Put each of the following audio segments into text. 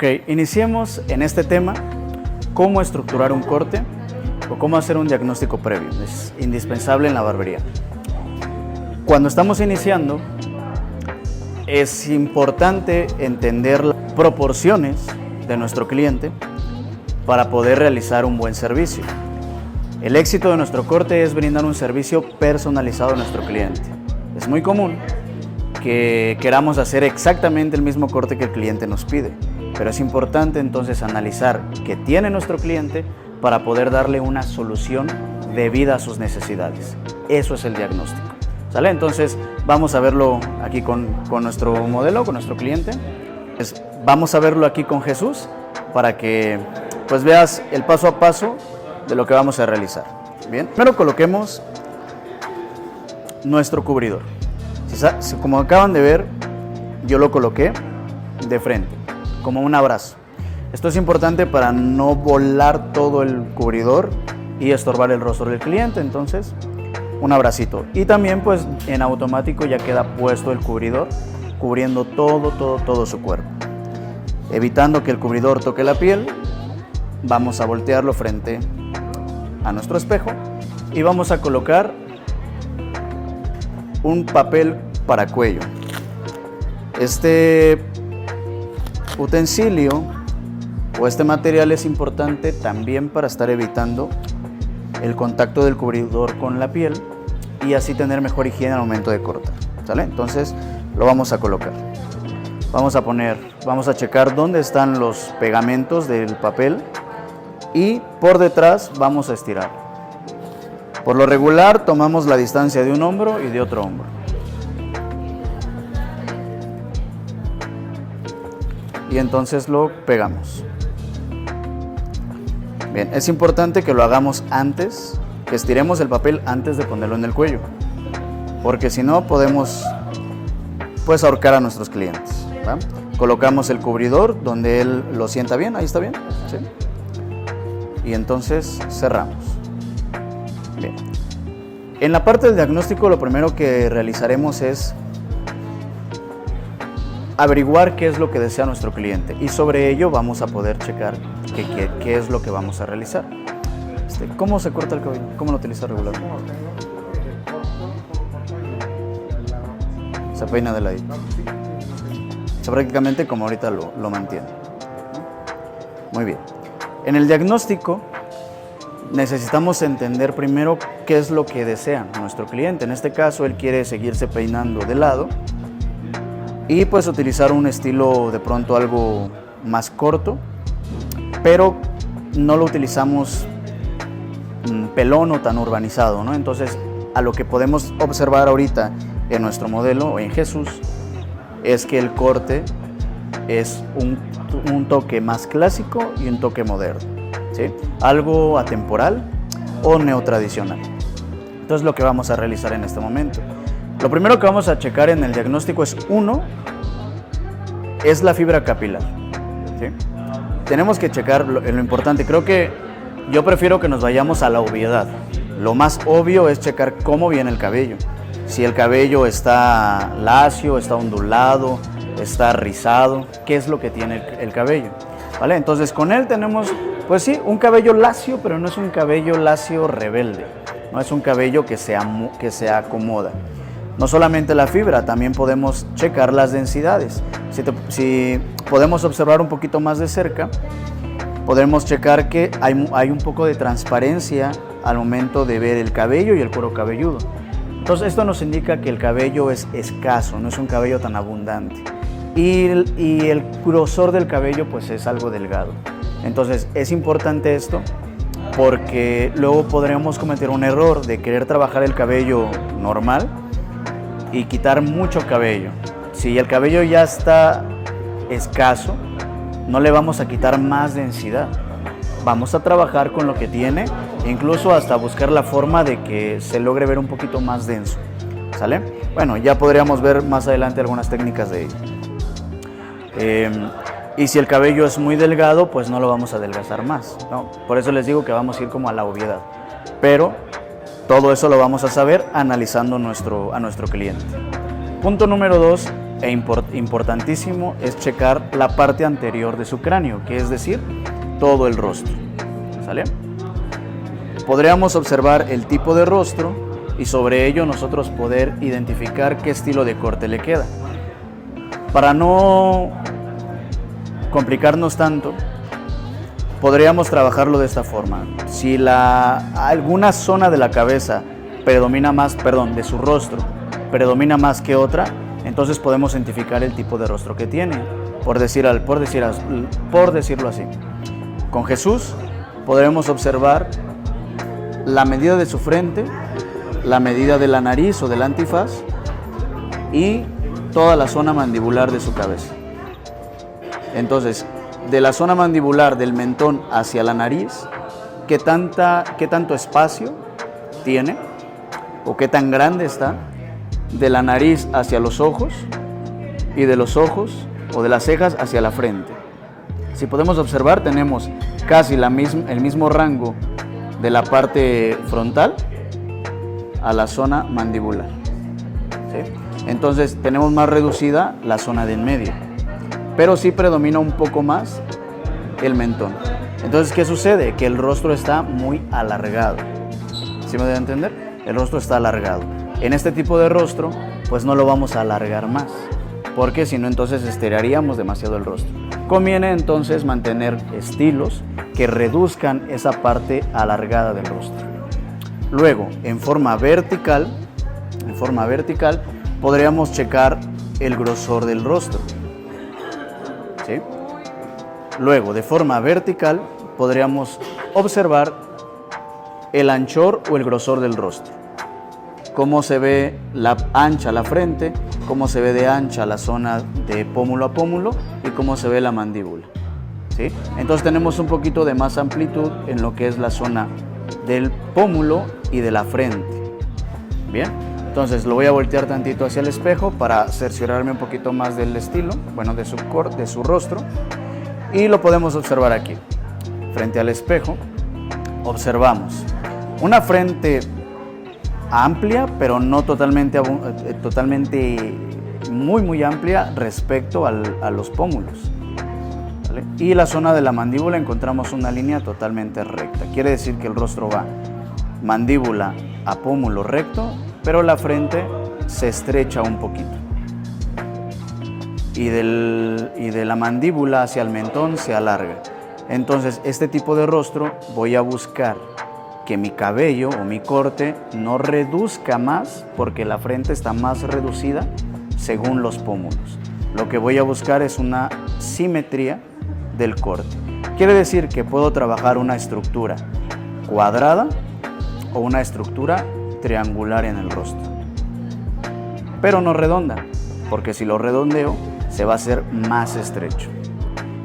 Ok, iniciemos en este tema, cómo estructurar un corte o cómo hacer un diagnóstico previo. Es indispensable en la barbería. Cuando estamos iniciando, es importante entender las proporciones de nuestro cliente para poder realizar un buen servicio. El éxito de nuestro corte es brindar un servicio personalizado a nuestro cliente. Es muy común que queramos hacer exactamente el mismo corte que el cliente nos pide, pero es importante entonces analizar qué tiene nuestro cliente para poder darle una solución debida a sus necesidades. Eso es el diagnóstico. ¿Sale? Entonces vamos a verlo aquí con nuestro modelo, con nuestro cliente. Vamos a verlo aquí con Jesús para que pues veas el paso a paso de lo que vamos a realizar. Bien, primero coloquemos nuestro cubridor. Como acaban de ver, yo lo coloqué de frente, como un abrazo. Esto es importante para no volar todo el cubridor y estorbar el rostro del cliente, entonces un abracito. Y también pues en automático ya queda puesto el cubridor, cubriendo todo su cuerpo. Evitando que el cubridor toque la piel, vamos a voltearlo frente a nuestro espejo y vamos a colocar un papel para cuello. Este utensilio o este material es importante también para estar evitando el contacto del cubridor con la piel y así tener mejor higiene al momento de cortar. ¿Sale? Entonces lo vamos a colocar. Vamos a checar dónde están los pegamentos del papel y por detrás vamos a estirar. Por lo regular tomamos la distancia de un hombro y de otro hombro. Y entonces lo pegamos. Bien, es importante que lo hagamos antes, que estiremos el papel antes de ponerlo en el cuello, porque si no podemos pues ahorcar a nuestros clientes, ¿va? Colocamos el cubridor donde él lo sienta bien, ahí está bien, ¿sí? Y entonces cerramos. Bien. En la parte del diagnóstico lo primero que realizaremos es averiguar qué es lo que desea nuestro cliente y sobre ello vamos a poder checar qué es lo que vamos a realizar. ¿Cómo se corta el cabello? ¿Cómo lo utiliza regularmente? Se peina de ladito. O sea, prácticamente como ahorita lo mantiene. Muy bien. En el diagnóstico necesitamos entender primero qué es lo que desea nuestro cliente. En este caso, él quiere seguirse peinando de lado y pues utilizar un estilo de pronto algo más corto, pero no lo utilizamos pelón o tan urbanizado, ¿no? Entonces, a lo que podemos observar ahorita en nuestro modelo, en Jesús, es que el corte es un toque más clásico y un toque moderno, ¿sí? Algo atemporal o neotradicional. Entonces, lo que vamos a realizar en este momento. Lo primero que vamos a checar en el diagnóstico es la fibra capilar, ¿sí? Tenemos que checar lo importante. Creo que yo prefiero que nos vayamos a la obviedad. Lo más obvio es checar cómo viene el cabello. Si el cabello está lacio, está ondulado, está rizado, qué es lo que tiene el cabello, ¿vale? Entonces con él tenemos, pues sí, un cabello lacio, pero no es un cabello lacio rebelde. No es un cabello que se acomoda. No solamente la fibra, también podemos checar las densidades. Si podemos observar un poquito más de cerca, podemos checar que hay un poco de transparencia al momento de ver el cabello y el cuero cabelludo. Entonces esto nos indica que el cabello es escaso, no es un cabello tan abundante. Y el grosor del cabello pues es algo delgado. Entonces es importante esto porque luego podríamos cometer un error de querer trabajar el cabello normal y quitar mucho cabello. Si el cabello ya está escaso, no le vamos a quitar más densidad. Vamos a trabajar con lo que tiene, incluso hasta buscar la forma de que se logre ver un poquito más denso. ¿Sale? Bueno, ya podríamos ver más adelante algunas técnicas de ello. Y si el cabello es muy delgado, pues no lo vamos a adelgazar más, ¿no? Por eso les digo que vamos a ir como a la obviedad. Pero todo eso lo vamos a saber analizando a nuestro cliente. Punto número 2 importantísimo es checar la parte anterior de su cráneo, que es decir, todo el rostro. ¿Sale? Podríamos observar el tipo de rostro y sobre ello nosotros poder identificar qué estilo de corte le queda. Para no complicarnos tanto, podríamos trabajarlo de esta forma. Si alguna zona de la cabeza predomina más, de su rostro, predomina más que otra, entonces podemos identificar el tipo de rostro que tiene, por decirlo así. Con Jesús podremos observar la medida de su frente, la medida de la nariz o del antifaz y toda la zona mandibular de su cabeza. Entonces, de la zona mandibular del mentón hacia la nariz, ¿qué tanto espacio tiene o qué tan grande está? De la nariz hacia los ojos y de los ojos o de las cejas hacia la frente. Si podemos observar, tenemos casi el mismo rango de la parte frontal a la zona mandibular. ¿Sí? Entonces tenemos más reducida la zona de en medio, pero sí predomina un poco más el mentón. Entonces, ¿qué sucede? Que el rostro está muy alargado. ¿Sí me debe entender? El rostro está alargado. En este tipo de rostro, pues no lo vamos a alargar más, porque si no, entonces estiraríamos demasiado el rostro. Conviene entonces mantener estilos que reduzcan esa parte alargada del rostro. Luego, en forma vertical, podríamos checar el grosor del rostro. ¿Sí? Luego, de forma vertical, podríamos observar el anchor o el grosor del rostro. Cómo se ve ancha la frente, cómo se ve de ancha la zona de pómulo a pómulo y cómo se ve la mandíbula. ¿Sí? Entonces tenemos un poquito de más amplitud en lo que es la zona del pómulo y de la frente. Bien, entonces lo voy a voltear tantito hacia el espejo para cerciorarme un poquito más del estilo, de su rostro, y lo podemos observar aquí. Frente al espejo observamos una frente amplia, pero no totalmente muy amplia respecto a los pómulos. ¿Vale? Y la zona de la mandíbula encontramos una línea totalmente recta. Quiere decir que el rostro va mandíbula a pómulo recto, pero la frente se estrecha un poquito. Y de la mandíbula hacia el mentón se alarga. Entonces, este tipo de rostro voy a buscar que mi cabello o mi corte no reduzca más, porque la frente está más reducida según los pómulos. Lo que voy a buscar es una simetría del corte. Quiere decir que puedo trabajar una estructura cuadrada o una estructura triangular en el rostro, pero no redonda, porque si lo redondeo se va a hacer más estrecho.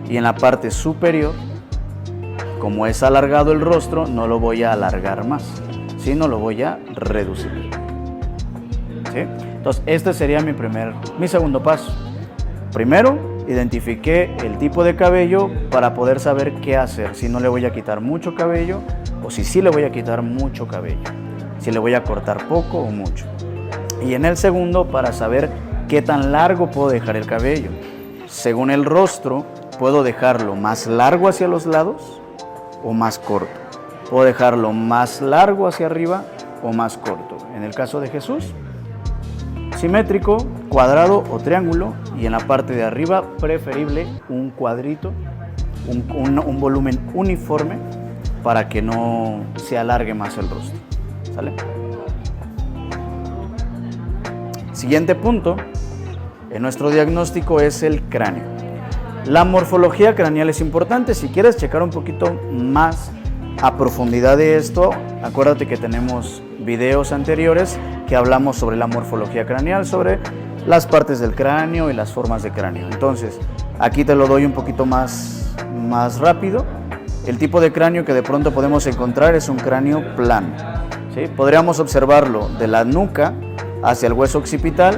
Y en la parte superior, como es alargado el rostro, no lo voy a alargar más, sino lo voy a reducir. ¿Sí? Entonces, este sería mi segundo paso. Primero, identifiqué el tipo de cabello para poder saber qué hacer, si no le voy a quitar mucho cabello o si sí le voy a quitar mucho cabello, si le voy a cortar poco o mucho. Y en el segundo, para saber qué tan largo puedo dejar el cabello. Según el rostro, puedo dejarlo más largo hacia los lados o más corto. Puedo dejarlo más largo hacia arriba o más corto. En el caso de Jesús, simétrico, cuadrado o triángulo, y en la parte de arriba preferible un cuadrito, un volumen uniforme para que no se alargue más el rostro. ¿Sale? Siguiente punto en nuestro diagnóstico es el cráneo. La morfología craneal es importante. Si quieres checar un poquito más a profundidad de esto, acuérdate que tenemos videos anteriores que hablamos sobre la morfología craneal, sobre las partes del cráneo y las formas de cráneo. Entonces, aquí te lo doy un poquito más rápido. El tipo de cráneo que de pronto podemos encontrar es un cráneo plano. ¿Sí? Podríamos observarlo de la nuca hacia el hueso occipital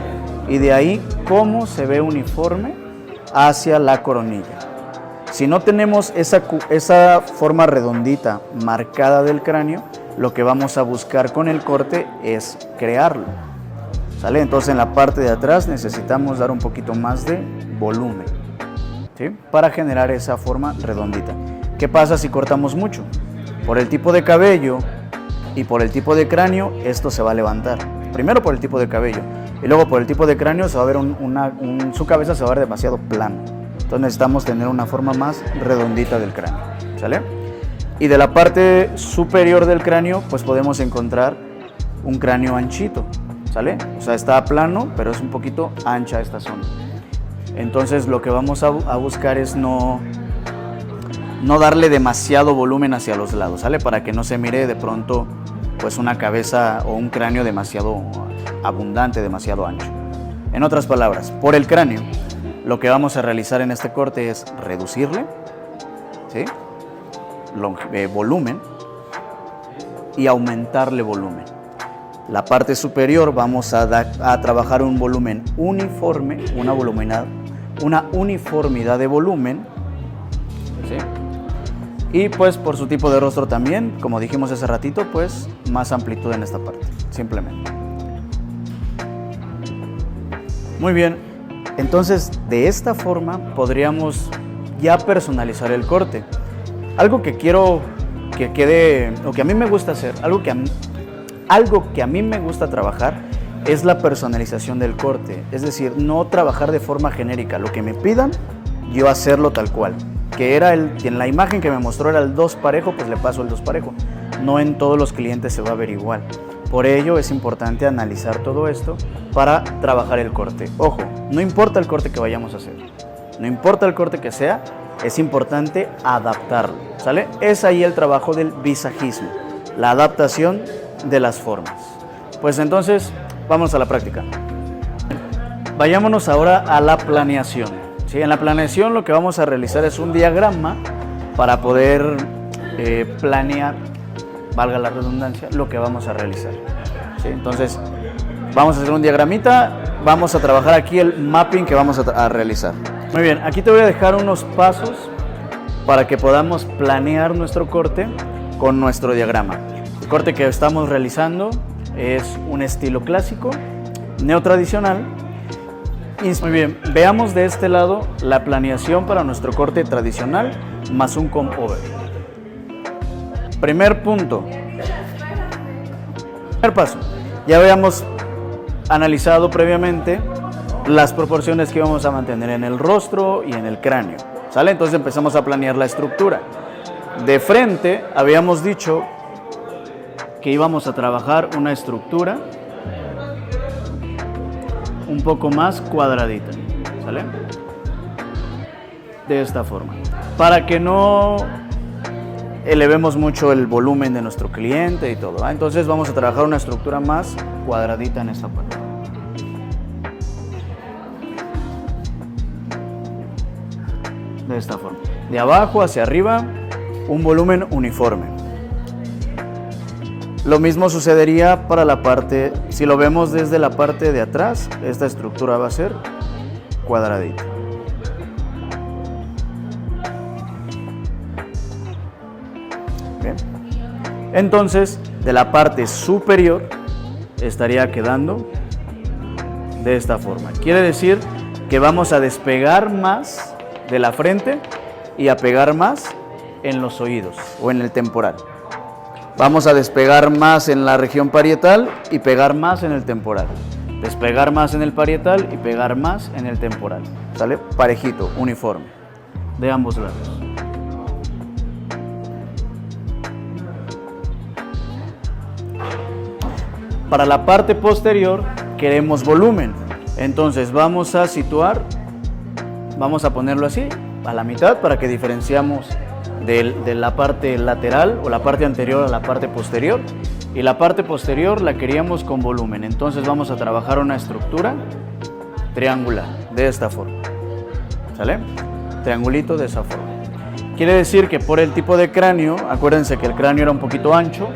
y de ahí cómo se ve uniforme hacia la coronilla. Si no tenemos esa forma redondita marcada del cráneo, lo que vamos a buscar con el corte es crearlo. ¿Sale? Entonces en la parte de atrás necesitamos dar un poquito más de volumen, ¿sí? Para generar esa forma redondita. ¿Qué pasa si cortamos mucho? Por el tipo de cabello y por el tipo de cráneo, esto se va a levantar. Primero por el tipo de cabello y luego por el tipo de cráneo se va a ver su cabeza se va a ver demasiado plano. Entonces necesitamos tener una forma más redondita del cráneo, ¿sale? Y de la parte superior del cráneo, pues podemos encontrar un cráneo anchito, ¿sale? O sea, está plano, pero es un poquito ancha esta zona. Entonces lo que vamos a buscar es no darle demasiado volumen hacia los lados, ¿sale? Para que no se mire de pronto pues una cabeza o un cráneo demasiado abundante, demasiado ancho. En otras palabras, por el cráneo, lo que vamos a realizar en este corte es reducirle, ¿sí? Volumen y aumentarle volumen. La parte superior vamos a trabajar un volumen uniforme, una uniformidad de volumen, ¿sí? Y pues por su tipo de rostro también, como dijimos hace ratito, pues más amplitud en esta parte, simplemente. Muy bien, entonces de esta forma podríamos ya personalizar el corte. Algo que quiero que quede, o que a mí me gusta hacer, algo que a mí me gusta trabajar es la personalización del corte. Es decir, no trabajar de forma genérica. Lo que me pidan, yo hacerlo tal cual. Que era en la imagen que me mostró era el 2 parejo, pues le paso el 2 parejo. No en todos los clientes se va a ver igual. Por ello es importante analizar todo esto para trabajar el corte. Ojo, no importa el corte que vayamos a hacer, no importa el corte que sea, es importante adaptarlo, ¿sale? Es ahí el trabajo del visajismo, la adaptación de las formas. Pues entonces, vamos a la práctica. Vayámonos ahora a la planeación, ¿sí? En la planeación lo que vamos a realizar es un diagrama para poder planear, valga la redundancia, lo que vamos a realizar, ¿sí? Entonces, vamos a hacer un diagramita, vamos a trabajar aquí el mapping que vamos a realizar. Muy bien, aquí te voy a dejar unos pasos para que podamos planear nuestro corte con nuestro diagrama. El corte que estamos realizando es un estilo clásico, neotradicional. Muy bien, veamos de este lado la planeación para nuestro corte tradicional más un comb over. Primer punto. Primer paso. Ya habíamos analizado previamente las proporciones que vamos a mantener en el rostro y en el cráneo, ¿sale? Entonces empezamos a planear la estructura. De frente habíamos dicho que íbamos a trabajar una estructura un poco más cuadradita, ¿sale? De esta forma, para que no elevemos mucho el volumen de nuestro cliente y todo, ¿va? Entonces vamos a trabajar una estructura más cuadradita en esta parte. De esta forma, de abajo hacia arriba, un volumen uniforme. Lo mismo sucedería para la parte, si lo vemos desde la parte de atrás, esta estructura va a ser cuadradita. Bien. Entonces, de la parte superior estaría quedando de esta forma. Quiere decir que vamos a despegar más de la frente y a pegar más en los oídos o en el temporal. Vamos a despegar más en la región parietal y pegar más en el temporal. Despegar más en el parietal y pegar más en el temporal. ¿Sale? Parejito, uniforme, de ambos lados. Para la parte posterior queremos volumen. Entonces vamos a situar, vamos a ponerlo así, a la mitad para que diferenciamos de la parte lateral o la parte anterior a la parte posterior, y la parte posterior la queríamos con volumen. Entonces vamos a trabajar una estructura triangular de esta forma, ¿sale? Triangulito de esa forma. Quiere decir que por el tipo de cráneo, acuérdense que el cráneo era un poquito ancho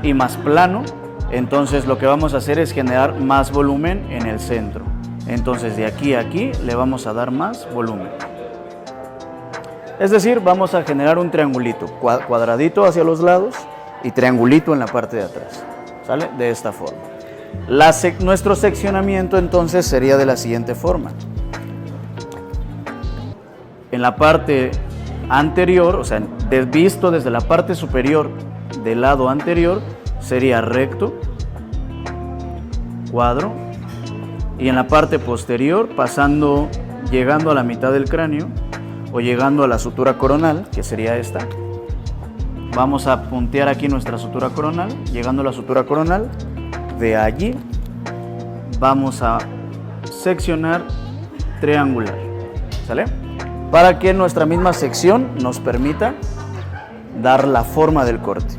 y más plano, entonces lo que vamos a hacer es generar más volumen en el centro. Entonces de aquí a aquí le vamos a dar más volumen. Es decir, vamos a generar un triangulito, cuadradito hacia los lados y triangulito en la parte de atrás, ¿sale? De esta forma. Nuestro seccionamiento entonces sería de la siguiente forma. En la parte anterior, o sea, visto desde la parte superior del lado anterior, sería recto, cuadro, y en la parte posterior, llegando a la mitad del cráneo o llegando a la sutura coronal, que sería esta, vamos a puntear aquí nuestra sutura coronal. Llegando a la sutura coronal, de allí vamos a seccionar triangular, ¿sale? Para que nuestra misma sección nos permita dar la forma del corte.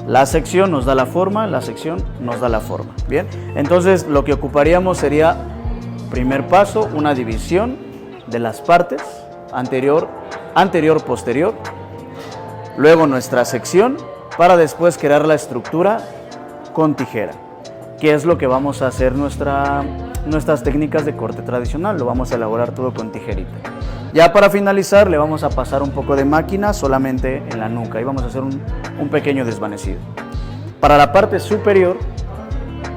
La sección nos da la forma, la sección nos da la forma. Bien, entonces lo que ocuparíamos sería, primer paso, una división de las partes, anterior, posterior. Luego nuestra sección, para después crear la estructura con tijera, que es lo que vamos a hacer nuestras técnicas de corte tradicional. Lo vamos a elaborar todo con tijerita. Ya para finalizar le vamos a pasar un poco de máquina solamente en la nuca y vamos a hacer un pequeño desvanecido. Para la parte superior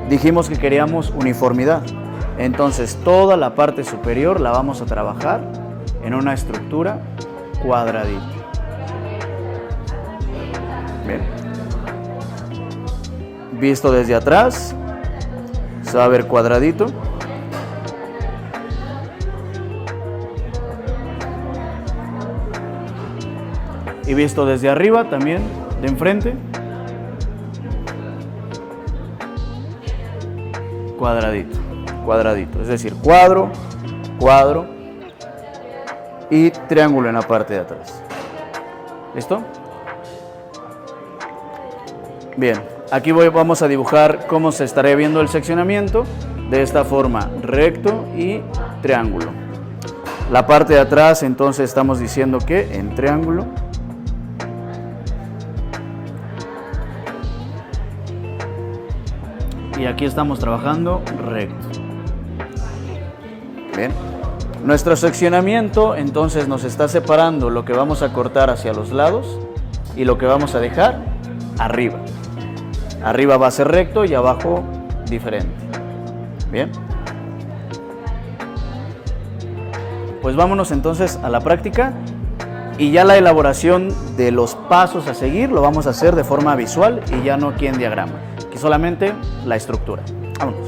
dijimos que queríamos uniformidad, entonces toda la parte superior la vamos a trabajar en una estructura cuadradita. Bien. Visto desde atrás se va a ver cuadradito. Y visto desde arriba también, de enfrente, cuadradito, cuadradito. Es decir, cuadro, cuadro y triángulo en la parte de atrás. ¿Listo? Bien, aquí vamos a dibujar cómo se estaría viendo el seccionamiento. De esta forma, recto y triángulo. La parte de atrás, entonces estamos diciendo que en triángulo. Y aquí estamos trabajando recto. Bien. Nuestro seccionamiento entonces nos está separando lo que vamos a cortar hacia los lados y lo que vamos a dejar arriba. Arriba va a ser recto y abajo diferente. Bien. Pues vámonos entonces a la práctica y ya la elaboración de los pasos a seguir lo vamos a hacer de forma visual y ya no aquí en diagrama. Solamente la estructura. Vámonos.